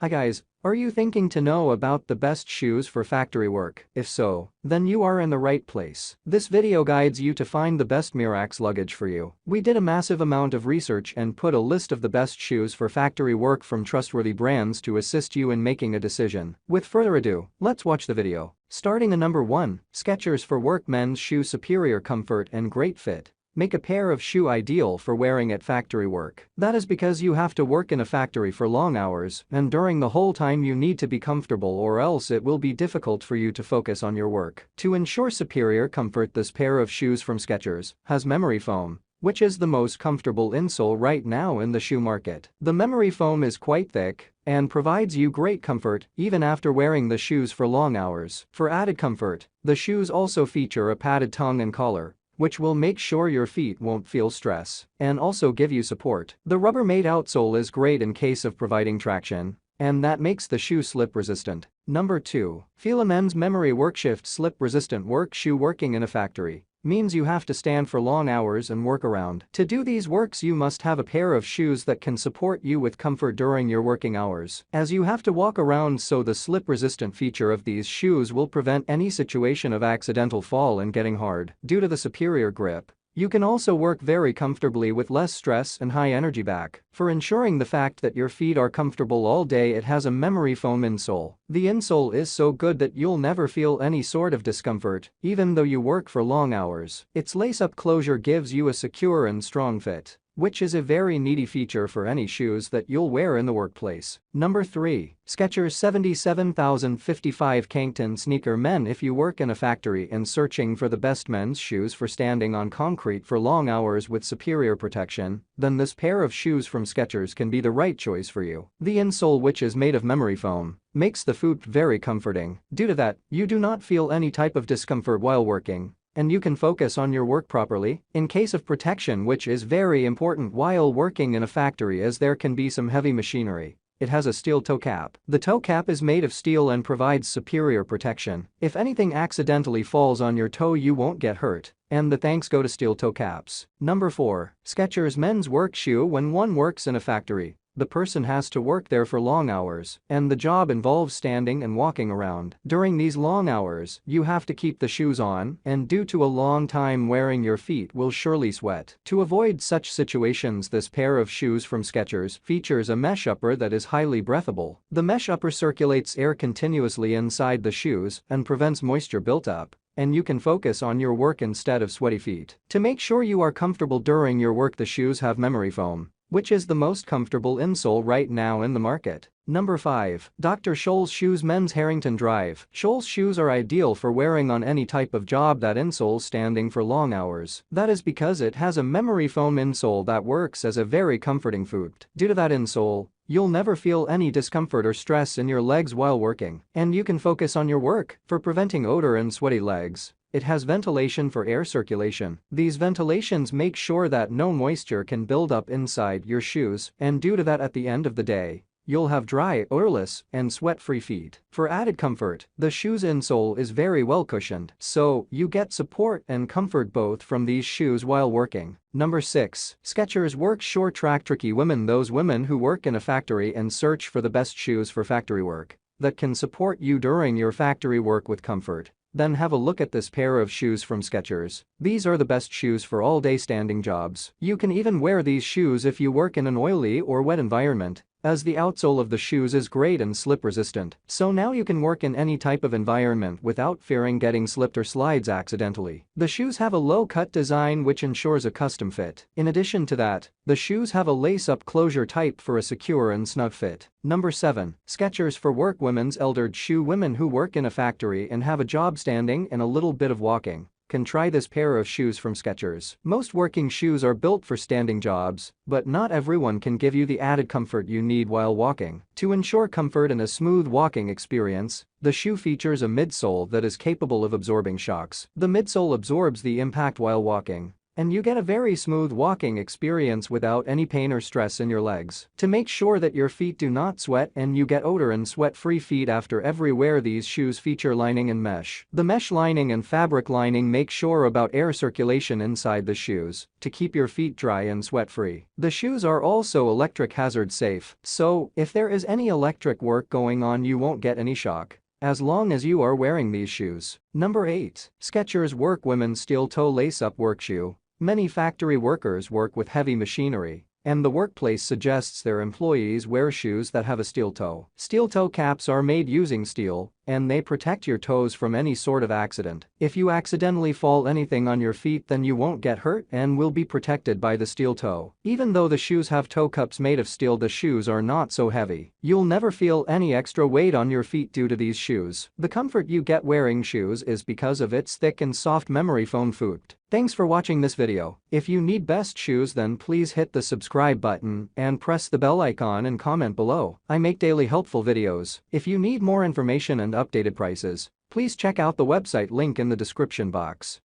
Hi guys, are you thinking to know about the best shoes for factory work? If so, then you are in the right place. This video guides you to find the best Mirax luggage for you. We did a massive amount of research and put a list of the best shoes for factory work from trustworthy brands to assist you in making a decision. With further ado, let's watch the video. Starting at number 1, Skechers for Work Men's Shoe. Superior comfort and great fit make a pair of shoe ideal for wearing at factory work. That is because you have to work in a factory for long hours, and during the whole time you need to be comfortable, or else it will be difficult for you to focus on your work. To ensure superior comfort, this pair of shoes from Skechers has memory foam, which is the most comfortable insole right now in the shoe market. The memory foam is quite thick and provides you great comfort even after wearing the shoes for long hours. For added comfort, the shoes also feature a padded tongue and collar, which will make sure your feet won't feel stress and also give you support. The Rubbermaid outsole is great in case of providing traction, and that makes the shoe slip resistant. Number 2, Fila Men's Memory Workshift Slip Resistant Work Shoe. Working in a factory means you have to stand for long hours and work around. To do these works, you must have a pair of shoes that can support you with comfort during your working hours, as you have to walk around, so the slip-resistant feature of these shoes will prevent any situation of accidental fall and getting hard. Due to the superior grip, you can also work very comfortably with less stress and high energy back. For ensuring the fact that your feet are comfortable all day, it has a memory foam insole. The insole is so good that you'll never feel any sort of discomfort, even though you work for long hours. Its lace-up closure gives you a secure and strong fit, which is a very needy feature for any shoes that you'll wear in the workplace. Number 3, Skechers 77,055 Kankton Sneaker Men. If you work in a factory and searching for the best men's shoes for standing on concrete for long hours with superior protection, then this pair of shoes from Skechers can be the right choice for you. The insole, which is made of memory foam, makes the foot very comforting. Due to that, you do not feel any type of discomfort while working, and you can focus on your work properly. In case of protection, which is very important while working in a factory as there can be some heavy machinery, it has a steel toe cap. The toe cap is made of steel and provides superior protection. If anything accidentally falls on your toe, you won't get hurt, and the thanks go to steel toe caps. Number 4, Skechers Men's Work Shoe. When one works in a factory, the person has to work there for long hours, and the job involves standing and walking around. During these long hours, you have to keep the shoes on, and due to a long time wearing, your feet will surely sweat. To avoid such situations, this pair of shoes from Skechers features a mesh upper that is highly breathable. The mesh upper circulates air continuously inside the shoes and prevents moisture built up, and you can focus on your work instead of sweaty feet. To make sure you are comfortable during your work, the shoes have memory foam, which is the most comfortable insole right now in the market. Number 5, Dr. Scholl's Shoes Men's Harrington Drive. Scholl's shoes are ideal for wearing on any type of job that insoles standing for long hours. That is because it has a memory foam insole that works as a very comforting foot. Due to that insole, you'll never feel any discomfort or stress in your legs while working, and you can focus on your work. For preventing odor and sweaty legs, it has ventilation for air circulation. These ventilations make sure that no moisture can build up inside your shoes, and due to that, at the end of the day, you'll have dry, odorless, and sweat-free feet. For added comfort, the shoe's insole is very well cushioned, so you get support and comfort both from these shoes while working. Number 6, Skechers Work Short Track. Tricky women. Those women who work in a factory and search for the best shoes for factory work that can support you during your factory work with comfort, then have a look at this pair of shoes from Skechers. These are the best shoes for all-day standing jobs. You can even wear these shoes if you work in an oily or wet environment, as the outsole of the shoes is great and slip-resistant. So now you can work in any type of environment without fearing getting slipped or slides accidentally. The shoes have a low-cut design which ensures a custom fit. In addition to that, the shoes have a lace-up closure type for a secure and snug fit. Number 7, Skechers for Work Women's Eldered Shoe. Women who work in a factory and have a job standing and a little bit of walking can try this pair of shoes from Skechers. Most working shoes are built for standing jobs, but not everyone can give you the added comfort you need while walking. To ensure comfort and a smooth walking experience, the shoe features a midsole that is capable of absorbing shocks. The midsole absorbs the impact while walking and you get a very smooth walking experience without any pain or stress in your legs. To make sure that your feet do not sweat and you get odor and sweat-free feet after every wear, these shoes feature lining and mesh. The mesh lining and fabric lining make sure about air circulation inside the shoes to keep your feet dry and sweat-free. The shoes are also electric hazard safe, so if there is any electric work going on you won't get any shock as long as you are wearing these shoes. Number 8. Skechers Work Women's Steel Toe Lace-Up Work Shoe. Many factory workers work with heavy machinery, and the workplace suggests their employees wear shoes that have a steel toe. Steel toe caps are made using steel, and they protect your toes from any sort of accident. If you accidentally fall anything on your feet, then you won't get hurt and will be protected by the steel toe. Even though the shoes have toe cups made of steel, the shoes are not so heavy. You'll never feel any extra weight on your feet due to these shoes. The comfort you get wearing shoes is because of its thick and soft memory foam foot. Thanks for watching this video. If you need best shoes, then please hit the subscribe button and press the bell icon and comment below. I make daily helpful videos. If you need more information and updated prices, please check out the website link in the description box.